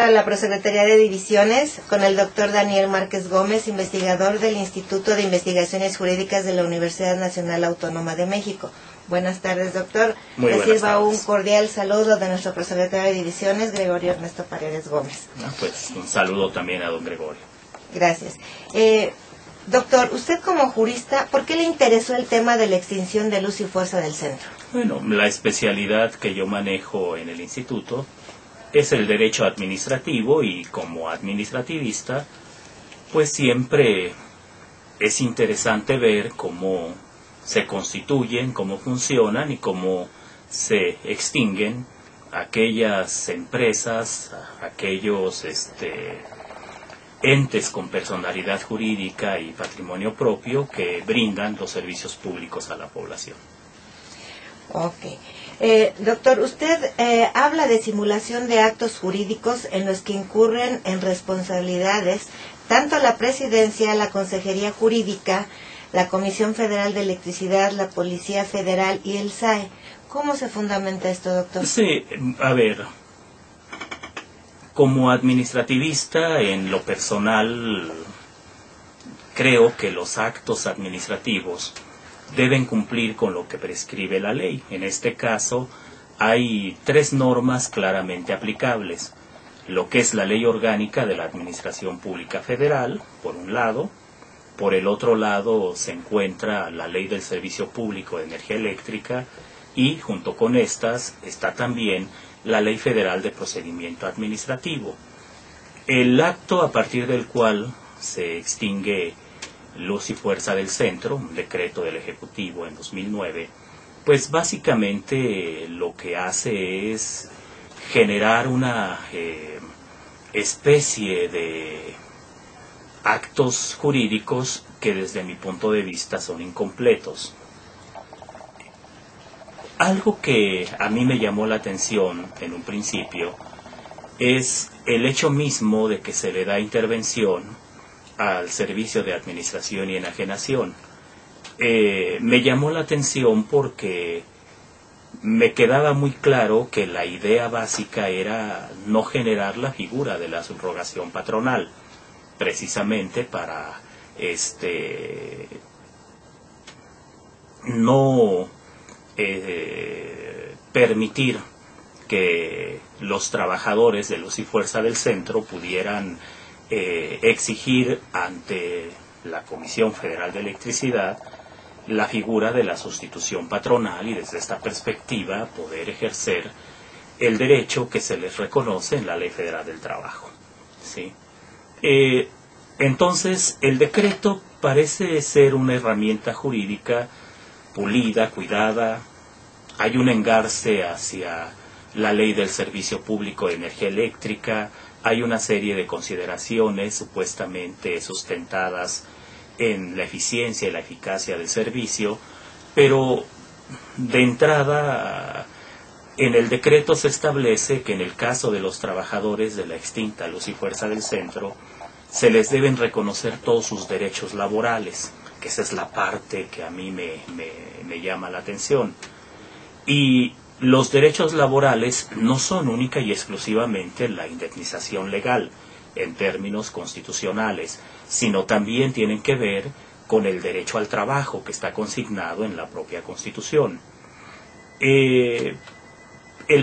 para la Prosecretaría de Divisiones con el doctor Daniel Márquez Gómez, investigador del Instituto de Investigaciones Jurídicas de la Universidad Nacional Autónoma de México. Buenas tardes, doctor. Reciba un cordial saludo de nuestro prosecretario de Divisiones, Gregorio Ernesto Paredes Gómez. Pues un saludo también a don Gregorio. Gracias. Doctor, usted como jurista, ¿por qué le interesó el tema de la extinción de luz y fuerza del centro? Bueno, la especialidad que yo manejo en el instituto es el derecho administrativo y como administrativista, pues siempre es interesante ver cómo se constituyen, cómo funcionan y cómo se extinguen aquellas empresas, aquellos entes con personalidad jurídica y patrimonio propio que brindan los servicios públicos a la población. Ok. Doctor, usted habla de simulación de actos jurídicos en los que incurren en responsabilidades tanto la Presidencia, la Consejería Jurídica, la Comisión Federal de Electricidad, la Policía Federal y el SAE. ¿Cómo se fundamenta esto, doctor? Sí, a ver, como administrativista, en lo personal, creo que los actos administrativos deben cumplir con lo que prescribe la ley. En este caso, hay 3 normas claramente aplicables. Lo que es la Ley Orgánica de la Administración Pública Federal, por un lado. Por el otro lado se encuentra la Ley del Servicio Público de Energía Eléctrica y, junto con estas, está también la Ley Federal de Procedimiento Administrativo. El acto a partir del cual se extingue luz y fuerza del centro, un decreto del Ejecutivo en 2009, pues básicamente lo que hace es generar una especie de actos jurídicos que desde mi punto de vista son incompletos. Algo que a mí me llamó la atención en un principio es el hecho mismo de que se le da intervención al Servicio de Administración y Enajenación. Me llamó la atención porque me quedaba muy claro que la idea básica era no generar la figura de la subrogación patronal, precisamente para no permitir que los trabajadores de luz y fuerza del centro pudieran exigir ante la Comisión Federal de Electricidad la figura de la sustitución patronal y desde esta perspectiva poder ejercer el derecho que se les reconoce en la Ley Federal del Trabajo, ¿sí? Entonces, el decreto parece ser una herramienta jurídica pulida, cuidada. Hay un engarce hacia la Ley del Servicio Público de Energía Eléctrica, hay una serie de consideraciones supuestamente sustentadas en la eficiencia y la eficacia del servicio, pero de entrada en el decreto se establece que en el caso de los trabajadores de la extinta luz y fuerza del centro se les deben reconocer todos sus derechos laborales, que esa es la parte que a mí me llama la atención. Y los derechos laborales no son única y exclusivamente la indemnización legal en términos constitucionales, sino también tienen que ver con el derecho al trabajo que está consignado en la propia Constitución. El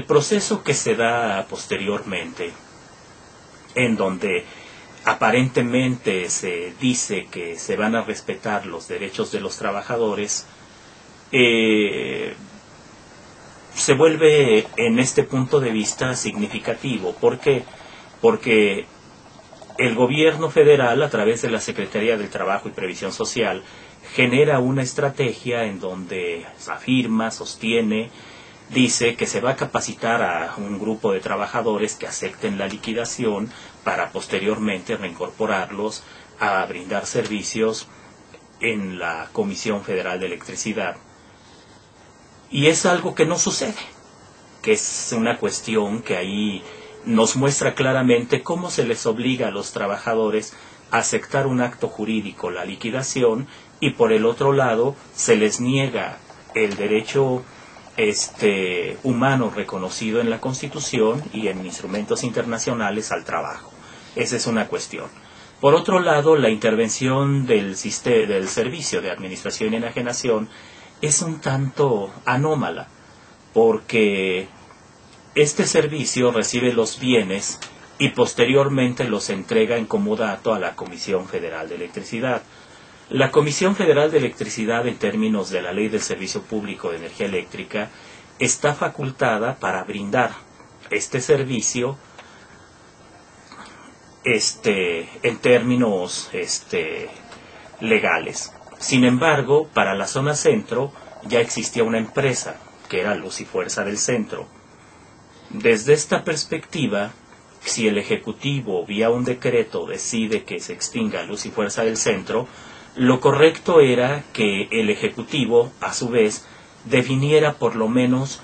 proceso que se da posteriormente, en donde aparentemente se dice que se van a respetar los derechos de los trabajadores, se vuelve en este punto de vista significativo. ¿Por qué? Porque el gobierno federal, a través de la Secretaría del Trabajo y Previsión Social, genera una estrategia en donde afirma, sostiene, dice que se va a capacitar a un grupo de trabajadores que acepten la liquidación para posteriormente reincorporarlos a brindar servicios en la Comisión Federal de Electricidad. Y es algo que no sucede, que es una cuestión que ahí nos muestra claramente cómo se les obliga a los trabajadores a aceptar un acto jurídico, la liquidación, y por el otro lado se les niega el derecho humano reconocido en la Constitución y en instrumentos internacionales al trabajo. Esa es una cuestión. Por otro lado, la intervención del Servicio de Administración y Enajenación es un tanto anómala, porque este servicio recibe los bienes y posteriormente los entrega en comodato a la Comisión Federal de Electricidad. La Comisión Federal de Electricidad, en términos de la Ley del Servicio Público de Energía Eléctrica, está facultada para brindar este servicio en términos legales. Sin embargo, para la zona centro ya existía una empresa, que era Luz y Fuerza del Centro. Desde esta perspectiva, si el Ejecutivo, vía un decreto, decide que se extinga Luz y Fuerza del Centro, lo correcto era que el Ejecutivo, a su vez, definiera por lo menos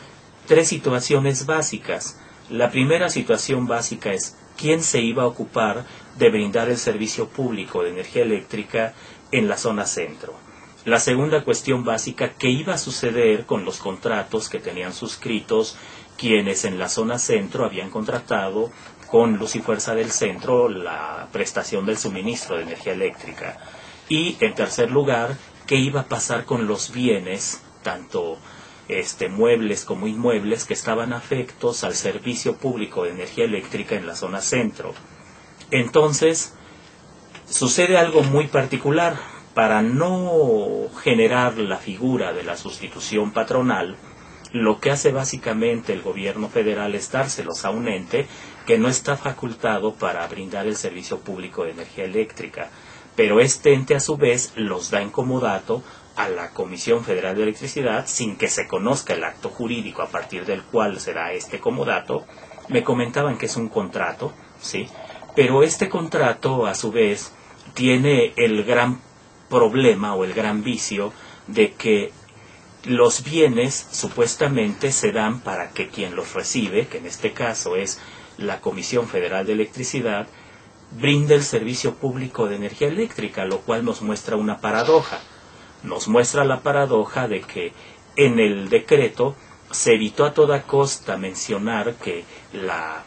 3 situaciones básicas. La primera situación básica es quién se iba a ocupar de brindar el servicio público de energía eléctrica en la zona centro. La segunda cuestión básica, qué iba a suceder con los contratos que tenían suscritos quienes en la zona centro habían contratado con Luz y Fuerza del Centro la prestación del suministro de energía eléctrica. Y, en tercer lugar, qué iba a pasar con los bienes, tanto muebles como inmuebles, que estaban afectos al servicio público de energía eléctrica en la zona centro. Entonces, sucede algo muy particular. Para no generar la figura de la sustitución patronal, lo que hace básicamente el gobierno federal es dárselos a un ente que no está facultado para brindar el servicio público de energía eléctrica. Pero este ente a su vez los da en comodato a la Comisión Federal de Electricidad sin que se conozca el acto jurídico a partir del cual se da este comodato. Me comentaban que es un contrato, ¿sí? Pero este contrato a su vez tiene el gran problema o el gran vicio de que los bienes supuestamente se dan para que quien los recibe, que en este caso es la Comisión Federal de Electricidad, brinde el servicio público de energía eléctrica, lo cual nos muestra una paradoja. Nos muestra la paradoja de que en el decreto se evitó a toda costa mencionar que la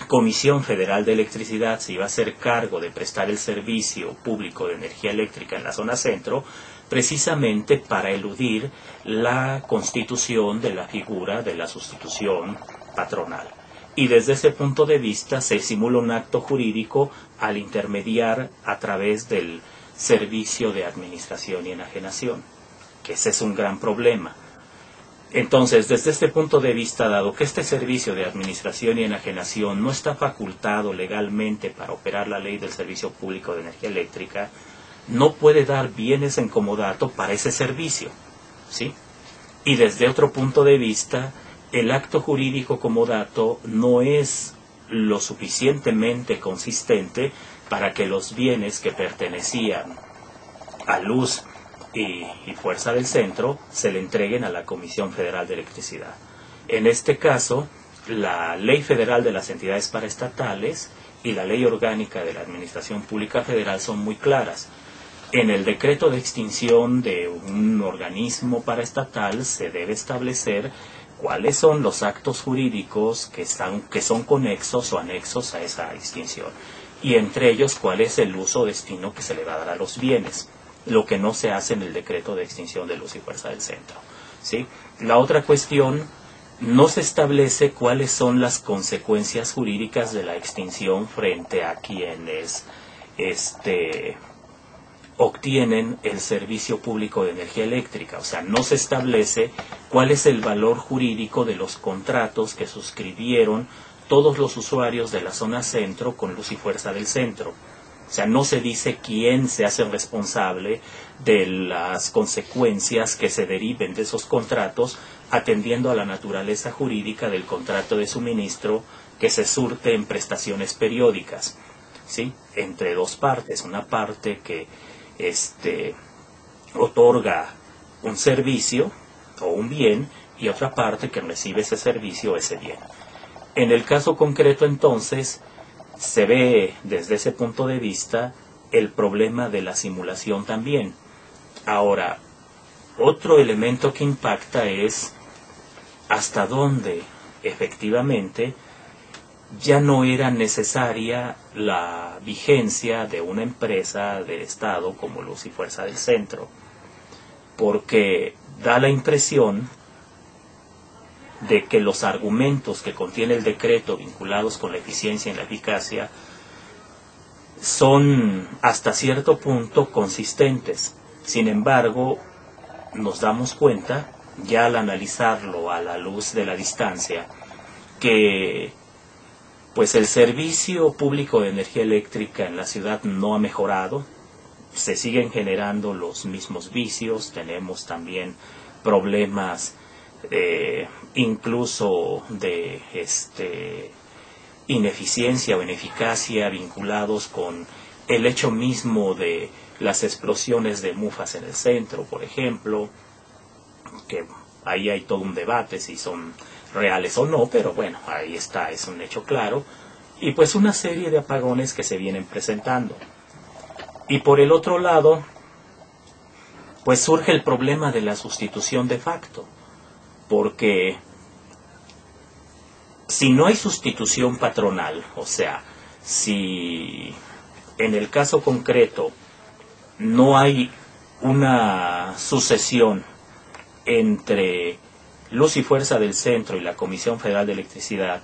Comisión Federal de Electricidad se iba a hacer cargo de prestar el servicio público de energía eléctrica en la zona centro, precisamente para eludir la constitución de la figura de la sustitución patronal. Y desde ese punto de vista se simula un acto jurídico al intermediar a través del Servicio de Administración y Enajenación, que ese es un gran problema. Entonces, desde este punto de vista, dado que este Servicio de Administración y Enajenación no está facultado legalmente para operar la Ley del Servicio Público de Energía Eléctrica, no puede dar bienes en comodato para ese servicio, ¿sí? Y desde otro punto de vista, el acto jurídico comodato no es lo suficientemente consistente para que los bienes que pertenecían a Luz y Fuerza del Centro se le entreguen a la Comisión Federal de Electricidad. En este caso, la Ley Federal de las Entidades Paraestatales y la Ley Orgánica de la Administración Pública Federal son muy claras. En el decreto de extinción de un organismo paraestatal se debe establecer cuáles son los actos jurídicos que son conexos o anexos a esa extinción, y entre ellos cuál es el uso o destino que se le va a dar a los bienes, lo que no se hace en el decreto de extinción de Luz y Fuerza del Centro, ¿sí? La otra cuestión, no se establece cuáles son las consecuencias jurídicas de la extinción frente a quienes obtienen el servicio público de energía eléctrica. O sea, no se establece cuál es el valor jurídico de los contratos que suscribieron todos los usuarios de la zona centro con Luz y Fuerza del Centro. O sea, no se dice quién se hace responsable de las consecuencias que se deriven de esos contratos, atendiendo a la naturaleza jurídica del contrato de suministro que se surte en prestaciones periódicas, ¿sí? Entre dos partes, una parte que otorga un servicio o un bien y otra parte que recibe ese servicio o ese bien. En el caso concreto, entonces, se ve desde ese punto de vista el problema de la simulación también. Ahora, otro elemento que impacta es hasta dónde efectivamente ya no era necesaria la vigencia de una empresa del Estado como Luz y Fuerza del Centro, porque da la impresión de que los argumentos que contiene el decreto vinculados con la eficiencia y la eficacia son hasta cierto punto consistentes. Sin embargo, nos damos cuenta, ya al analizarlo a la luz de la distancia, que pues el servicio público de energía eléctrica en la ciudad no ha mejorado, se siguen generando los mismos vicios, tenemos también problemas incluso de ineficiencia o ineficacia vinculados con el hecho mismo de las explosiones de mufas en el centro, por ejemplo, que ahí hay todo un debate si son reales o no, pero bueno, ahí está, es un hecho claro, y pues una serie de apagones que se vienen presentando. Y por el otro lado, pues surge el problema de la sustitución de facto, porque si no hay sustitución patronal, o sea, si en el caso concreto no hay una sucesión entre Luz y Fuerza del Centro y la Comisión Federal de Electricidad,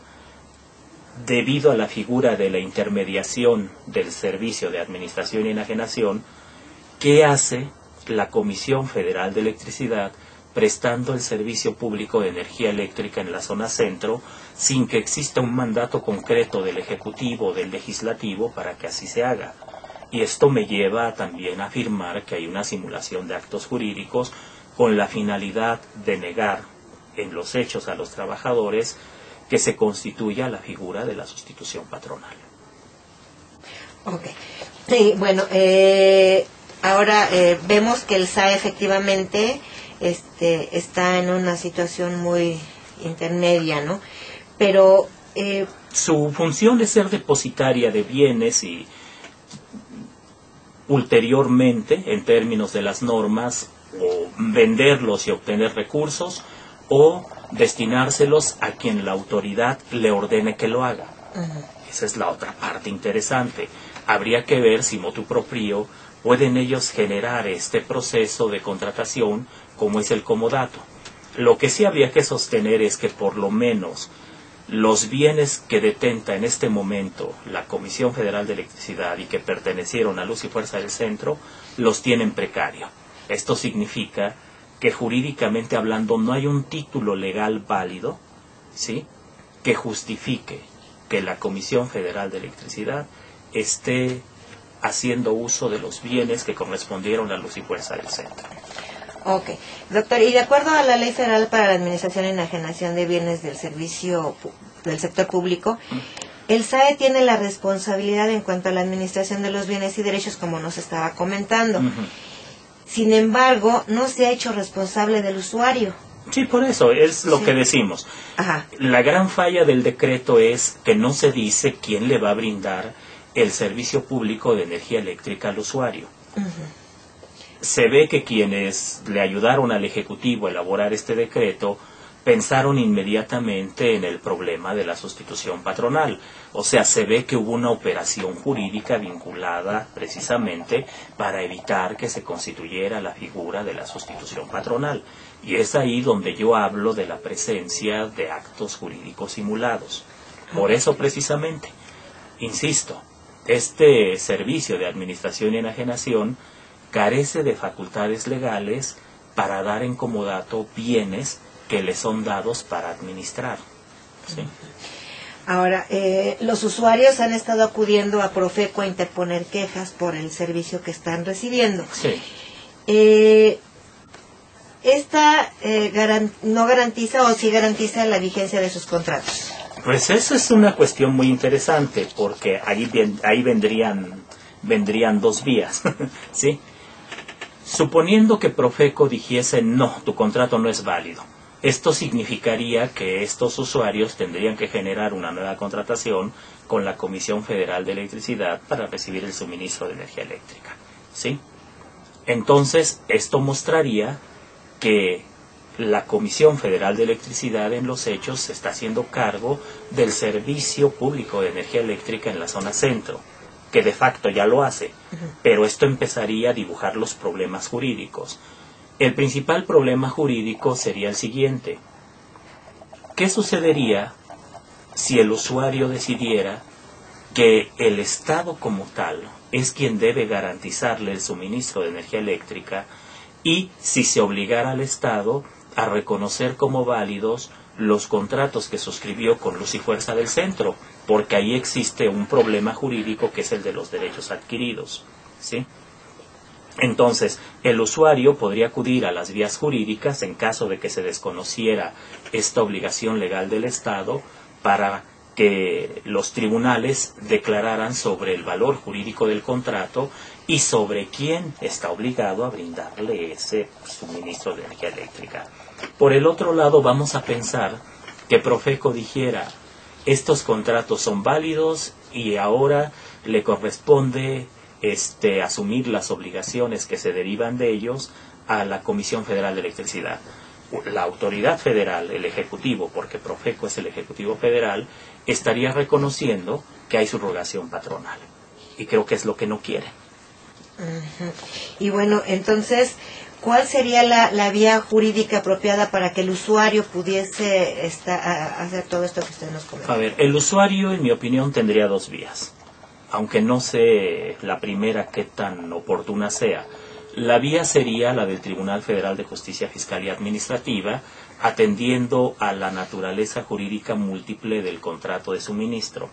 debido a la figura de la intermediación del servicio de administración y enajenación, ¿qué hace la Comisión Federal de Electricidad prestando el servicio público de energía eléctrica en la zona centro sin que exista un mandato concreto del Ejecutivo o del Legislativo para que así se haga? Y esto me lleva también a afirmar que hay una simulación de actos jurídicos con la finalidad de negar en los hechos a los trabajadores que se constituya la figura de la sustitución patronal. Ok. Sí, bueno, ahora vemos que el SAE efectivamente está en una situación muy intermedia, ¿no? Pero su función de ser depositaria de bienes y ulteriormente, en términos de las normas, o venderlos y obtener recursos, o destinárselos a quien la autoridad le ordene que lo haga. Uh-huh. Esa es la otra parte interesante. Habría que ver si motu proprio pueden ellos generar este proceso de contratación como es el comodato. Lo que sí habría que sostener es que por lo menos los bienes que detenta en este momento la Comisión Federal de Electricidad y que pertenecieron a Luz y Fuerza del Centro, los tienen precario. Esto significa que jurídicamente hablando no hay un título legal válido, ¿sí?, que justifique que la Comisión Federal de Electricidad esté haciendo uso de los bienes que correspondieron a Luz y Fuerza del Centro. Ok. Doctor, y de acuerdo a la Ley Federal para la Administración y Enajenación de Bienes del Servicio del Sector Público, el SAE tiene la responsabilidad en cuanto a la administración de los bienes y derechos, como nos estaba comentando. Uh-huh. Sin embargo, no se ha hecho responsable del usuario. Sí, por eso es lo que decimos. Ajá. La gran falla del decreto es que no se dice quién le va a brindar el servicio público de energía eléctrica al usuario. Uh-huh. Se ve que quienes le ayudaron al Ejecutivo a elaborar este decreto pensaron inmediatamente en el problema de la sustitución patronal. O sea, se ve que hubo una operación jurídica vinculada precisamente para evitar que se constituyera la figura de la sustitución patronal. Y es ahí donde yo hablo de la presencia de actos jurídicos simulados. Por eso precisamente, insisto, este servicio de administración y enajenación carece de facultades legales para dar en comodato bienes que le son dados para administrar. ¿Sí? Ahora, los usuarios han estado acudiendo a Profeco a interponer quejas por el servicio que están recibiendo. Sí. ¿Esta no garantiza o sí garantiza la vigencia de sus contratos? Pues eso es una cuestión muy interesante, porque ahí vendrían dos vías, ¿sí? Suponiendo que Profeco dijese, no, tu contrato no es válido, esto significaría que estos usuarios tendrían que generar una nueva contratación con la Comisión Federal de Electricidad para recibir el suministro de energía eléctrica, ¿sí? Entonces, esto mostraría que la Comisión Federal de Electricidad en los hechos se está haciendo cargo del servicio público de energía eléctrica en la zona centro, que de facto ya lo hace, pero esto empezaría a dibujar los problemas jurídicos. El principal problema jurídico sería el siguiente: ¿qué sucedería si el usuario decidiera que el Estado como tal es quien debe garantizarle el suministro de energía eléctrica, y si se obligara al Estado a reconocer como válidos los contratos que suscribió con Luz y Fuerza del Centro? Porque ahí existe un problema jurídico que es el de los derechos adquiridos, ¿sí? Entonces, el usuario podría acudir a las vías jurídicas en caso de que se desconociera esta obligación legal del Estado para que los tribunales declararan sobre el valor jurídico del contrato y sobre quién está obligado a brindarle ese suministro de energía eléctrica. Por el otro lado, vamos a pensar que Profeco dijera: estos contratos son válidos y ahora le corresponde asumir las obligaciones que se derivan de ellos a la Comisión Federal de Electricidad. La autoridad federal, el Ejecutivo, porque Profeco es el Ejecutivo Federal, estaría reconociendo que hay subrogación patronal. Y creo que es lo que no quieren. Y bueno, entonces, ¿cuál sería la vía jurídica apropiada para que el usuario pudiese hacer todo esto que usted nos comentó? A ver, el usuario, en mi opinión, tendría dos vías, aunque no sé la primera qué tan oportuna sea. La vía sería la del Tribunal Federal de Justicia Fiscal y Administrativa, atendiendo a la naturaleza jurídica múltiple del contrato de suministro.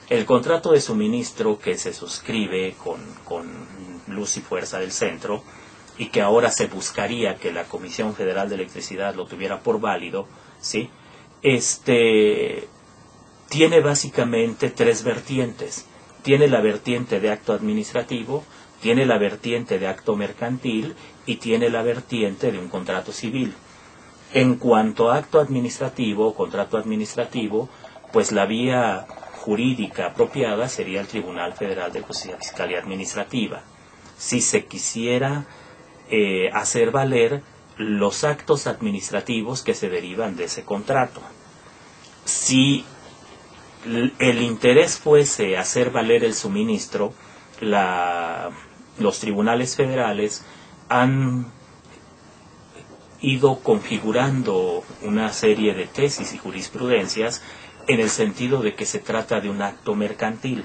El contrato de suministro que se suscribe con Luz y Fuerza del Centro, y que ahora se buscaría que la Comisión Federal de Electricidad lo tuviera por válido, ¿sí? Tiene básicamente tres vertientes. Tiene la vertiente de acto administrativo, tiene la vertiente de acto mercantil y tiene la vertiente de un contrato civil. En cuanto a acto administrativo o contrato administrativo, pues la vía jurídica apropiada sería el Tribunal Federal de Justicia Fiscal y Administrativa. Si se quisiera hacer valer los actos administrativos que se derivan de ese contrato. Si el interés fuese hacer valer el suministro, los tribunales federales han ido configurando una serie de tesis y jurisprudencias en el sentido de que se trata de un acto mercantil,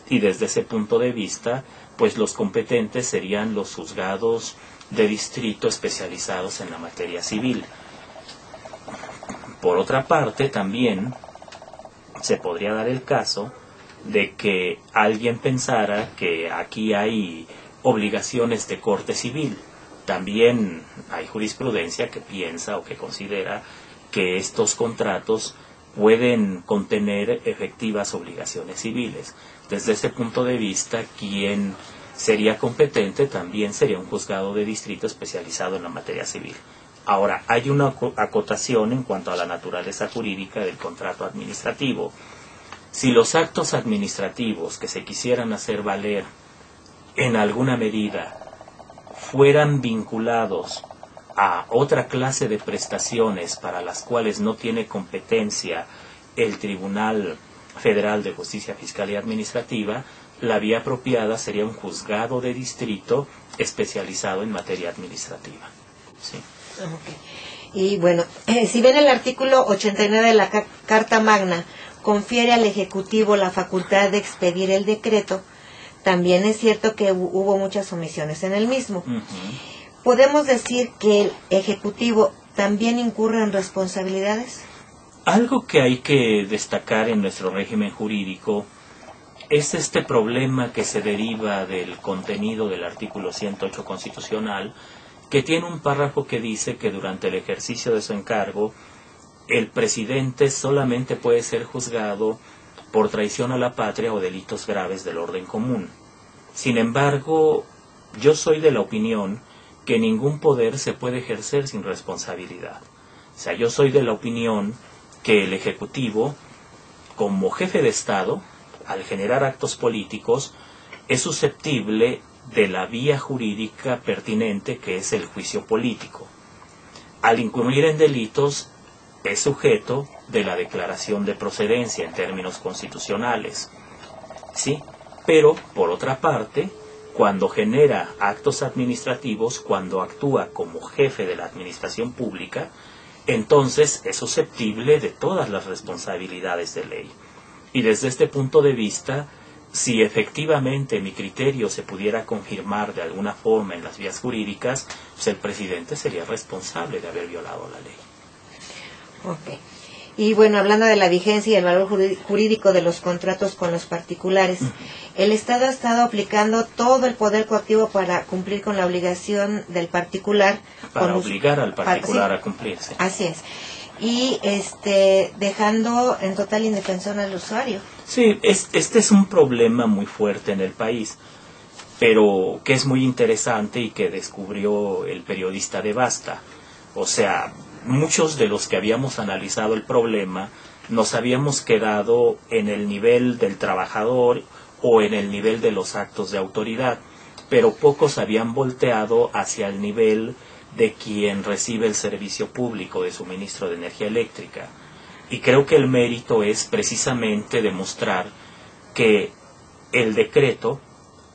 y desde ese punto de vista, pues los competentes serían los juzgados de distrito especializados en la materia civil. Por otra parte, también se podría dar el caso de que alguien pensara que aquí hay obligaciones de corte civil. También hay jurisprudencia que piensa o que considera que estos contratos pueden contener efectivas obligaciones civiles. Desde ese punto de vista, quien sería competente también sería un juzgado de distrito especializado en la materia civil. Ahora, hay una acotación en cuanto a la naturaleza jurídica del contrato administrativo. Si los actos administrativos que se quisieran hacer valer en alguna medida fueran vinculados a otra clase de prestaciones para las cuales no tiene competencia el Tribunal Federal de Justicia Fiscal y Administrativa, la vía apropiada sería un juzgado de distrito especializado en materia administrativa. ¿Sí? Okay. Y bueno, si bien el artículo 89 de la Carta Magna confiere al Ejecutivo la facultad de expedir el decreto, también es cierto que hubo muchas omisiones en el mismo. ¿Podemos decir que el Ejecutivo también incurre en responsabilidades? Algo que hay que destacar en nuestro régimen jurídico es este problema que se deriva del contenido del artículo 108 constitucional, que tiene un párrafo que dice que durante el ejercicio de su encargo, el presidente solamente puede ser juzgado por traición a la patria o delitos graves del orden común. Sin embargo, yo soy de la opinión que ningún poder se puede ejercer sin responsabilidad. O sea, yo soy de la opinión que el Ejecutivo, como jefe de Estado, al generar actos políticos, es susceptible de la vía jurídica pertinente, que es el juicio político. al incurrir en delitos es sujeto de la declaración de procedencia en términos constitucionales, ¿sí? Pero, por otra parte, cuando genera actos administrativos, cuando actúa como jefe de la administración pública, entonces es susceptible de todas las responsabilidades de ley. Y desde este punto de vista, si efectivamente mi criterio se pudiera confirmar de alguna forma en las vías jurídicas, pues el presidente sería responsable de haber violado la ley. Ok. Y bueno, hablando de la vigencia y el valor jurídico de los contratos con los particulares, el Estado ha estado aplicando todo el poder coactivo para cumplir con la obligación del particular. Para obligar al particular a cumplirse. Así es. Y dejando en total indefensión al usuario. Sí, este es un problema muy fuerte en el país, pero que es muy interesante y que descubrió el periodista de Basta. O sea, muchos de los que habíamos analizado el problema nos habíamos quedado en el nivel del trabajador o en el nivel de los actos de autoridad, pero pocos habían volteado hacia el nivel de quien recibe el servicio público de suministro de energía eléctrica. Y creo que el mérito es precisamente demostrar que el decreto,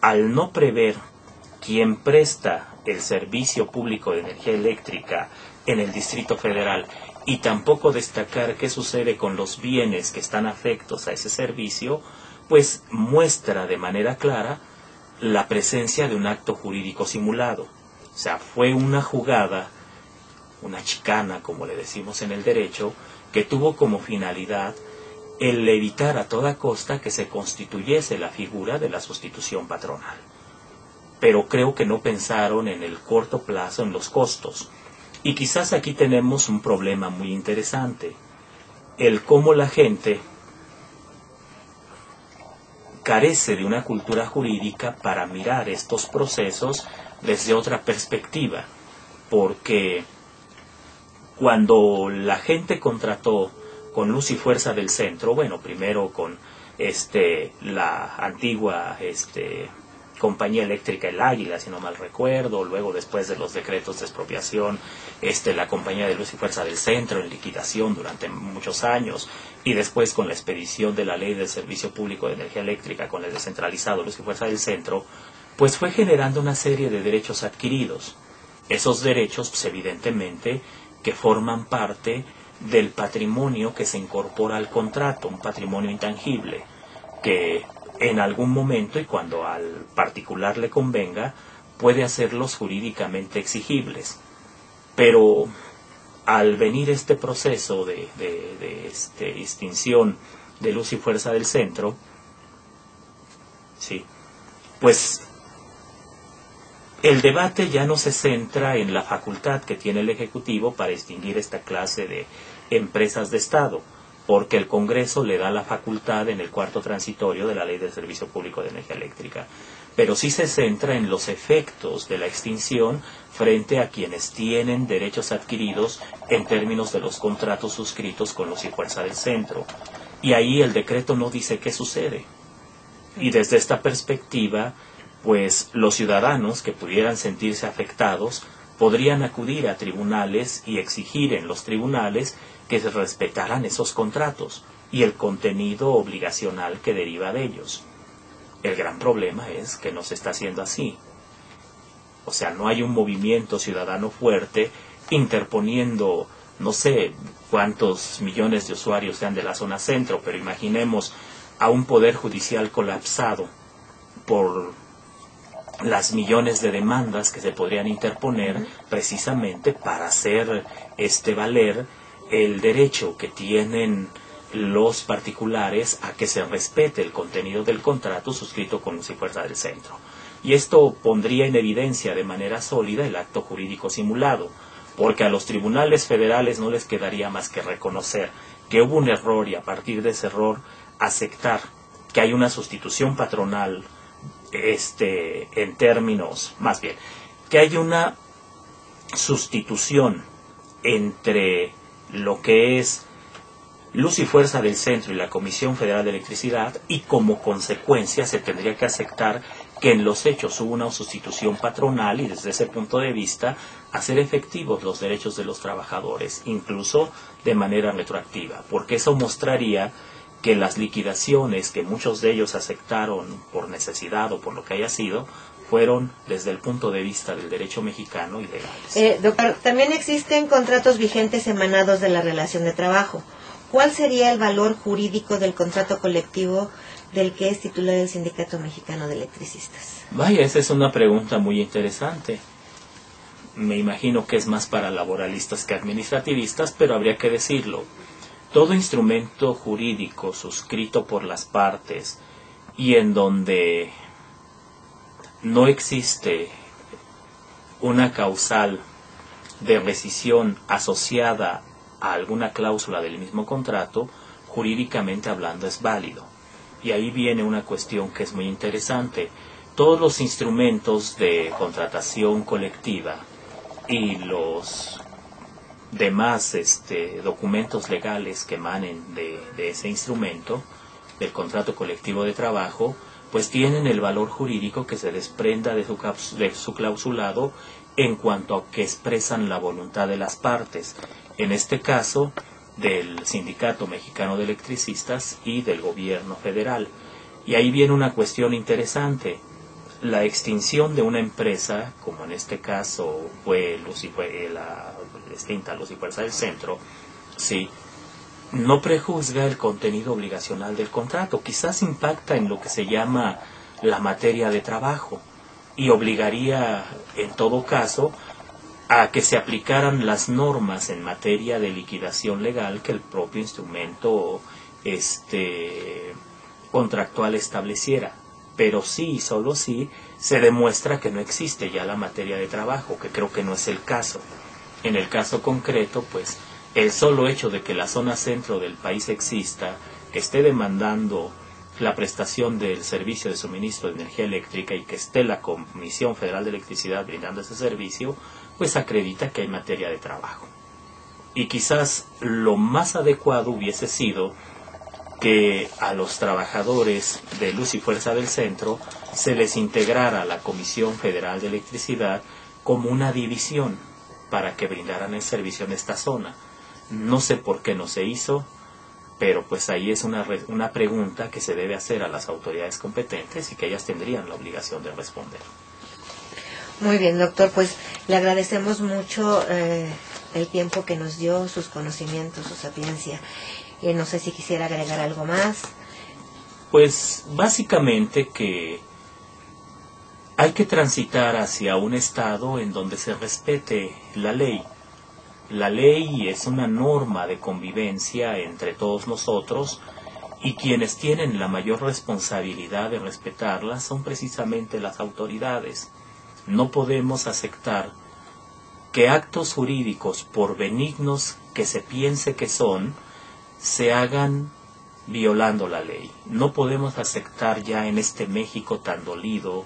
al no prever quién presta el servicio público de energía eléctrica en el Distrito Federal y tampoco destacar qué sucede con los bienes que están afectos a ese servicio, pues muestra de manera clara la presencia de un acto jurídico simulado. O sea, fue una jugada, una chicana, como le decimos en el derecho, que tuvo como finalidad el evitar a toda costa que se constituyese la figura de la sustitución patronal. Pero creo que no pensaron en el corto plazo en los costos. Y quizás aquí tenemos un problema muy interesante, el cómo la gente carece de una cultura jurídica para mirar estos procesos desde otra perspectiva, porque cuando la gente contrató con Luz y Fuerza del Centro, bueno, primero con la antigua compañía eléctrica El Águila, si no mal recuerdo, luego después de los decretos de expropiación, la compañía de Luz y Fuerza del Centro en liquidación durante muchos años, y después con la expedición de la ley del Servicio Público de Energía Eléctrica con el descentralizado Luz y Fuerza del Centro, pues fue generando una serie de derechos adquiridos. Esos derechos, pues evidentemente, que forman parte del patrimonio que se incorpora al contrato, un patrimonio intangible, que en algún momento y cuando al particular le convenga, puede hacerlos jurídicamente exigibles. Pero al venir este proceso de extinción de Luz y Fuerza del Centro, sí, pues el debate ya no se centra en la facultad que tiene el Ejecutivo para extinguir esta clase de empresas de Estado, porque el Congreso le da la facultad en el cuarto transitorio de la Ley del Servicio Público de Energía Eléctrica, pero sí se centra en los efectos de la extinción frente a quienes tienen derechos adquiridos en términos de los contratos suscritos con Luz y Fuerza del Centro. Y ahí el decreto no dice qué sucede. Y desde esta perspectiva, pues los ciudadanos que pudieran sentirse afectados podrían acudir a tribunales y exigir en los tribunales que se respetaran esos contratos y el contenido obligacional que deriva de ellos. El gran problema es que no se está haciendo así. O sea, no hay un movimiento ciudadano fuerte interponiendo, no sé cuántos millones de usuarios sean de la zona centro, pero imaginemos a un poder judicial colapsado por las millones de demandas que se podrían interponer precisamente para hacer valer el derecho que tienen los particulares a que se respete el contenido del contrato suscrito con Luz y Fuerza del Centro. Y esto pondría en evidencia de manera sólida el acto jurídico simulado, porque a los tribunales federales no les quedaría más que reconocer que hubo un error y a partir de ese error aceptar que hay una sustitución patronal en términos, más bien, que hay una sustitución entre lo que es Luz y Fuerza del Centro y la Comisión Federal de Electricidad, y como consecuencia se tendría que aceptar que en los hechos hubo una sustitución patronal y desde ese punto de vista hacer efectivos los derechos de los trabajadores, incluso de manera retroactiva, porque eso mostraría que las liquidaciones que muchos de ellos aceptaron por necesidad o por lo que haya sido, fueron desde el punto de vista del derecho mexicano ilegales. Doctor, también existen contratos vigentes emanados de la relación de trabajo. ¿Cuál sería el valor jurídico del contrato colectivo del que es titular el Sindicato Mexicano de Electricistas? Vaya, esa es una pregunta muy interesante. Me imagino que es más para laboralistas que administrativistas, pero habría que decirlo. Todo instrumento jurídico suscrito por las partes y en donde no existe una causal de rescisión asociada a alguna cláusula del mismo contrato, jurídicamente hablando es válido. Y ahí viene una cuestión que es muy interesante. Todos los instrumentos de contratación colectiva y los demás documentos legales que emanen de ese instrumento, del contrato colectivo de trabajo, pues tienen el valor jurídico que se desprenda de su clausulado en cuanto a que expresan la voluntad de las partes, en este caso del Sindicato Mexicano de Electricistas y del gobierno federal. Y ahí viene una cuestión interesante. La extinción de una empresa, como en este caso fue la extinta Luz y Fuerza del Centro, sí, no prejuzga el contenido obligacional del contrato, quizás impacta en lo que se llama la materia de trabajo y obligaría en todo caso a que se aplicaran las normas en materia de liquidación legal que el propio instrumento contractual estableciera. Pero sí y solo sí se demuestra que no existe ya la materia de trabajo, que creo que no es el caso. En el caso concreto, pues, el solo hecho de que la zona centro del país exista, que esté demandando la prestación del servicio de suministro de energía eléctrica y que esté la Comisión Federal de Electricidad brindando ese servicio, pues acredita que hay materia de trabajo. Y quizás lo más adecuado hubiese sido que a los trabajadores de Luz y Fuerza del Centro se les integrara a la Comisión Federal de Electricidad como una división para que brindaran el servicio en esta zona. No sé por qué no se hizo, pero pues ahí es una pregunta que se debe hacer a las autoridades competentes y que ellas tendrían la obligación de responder. Muy bien, doctor, pues le agradecemos mucho el tiempo que nos dio, sus conocimientos, su sapiencia. No sé si quisiera agregar algo más. Pues básicamente que hay que transitar hacia un estado en donde se respete la ley. La ley es una norma de convivencia entre todos nosotros y quienes tienen la mayor responsabilidad de respetarla son precisamente las autoridades. No podemos aceptar que actos jurídicos, por benignos que se piense que son, se hagan violando la ley. No podemos aceptar ya en este México tan dolido,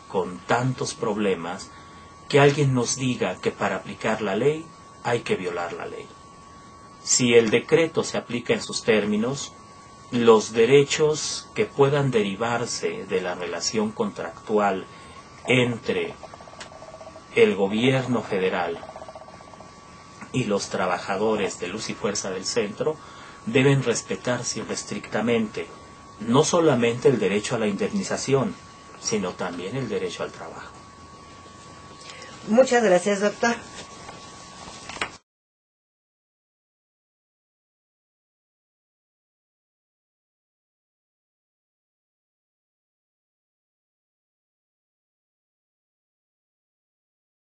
con tantos problemas, que alguien nos diga que para aplicar la ley hay que violar la ley. Si el decreto se aplica en sus términos, los derechos que puedan derivarse de la relación contractual entre el gobierno federal y los trabajadores de Luz y Fuerza del Centro deben respetarse irrestrictamente, no solamente el derecho a la indemnización, sino también el derecho al trabajo. Muchas gracias, doctor.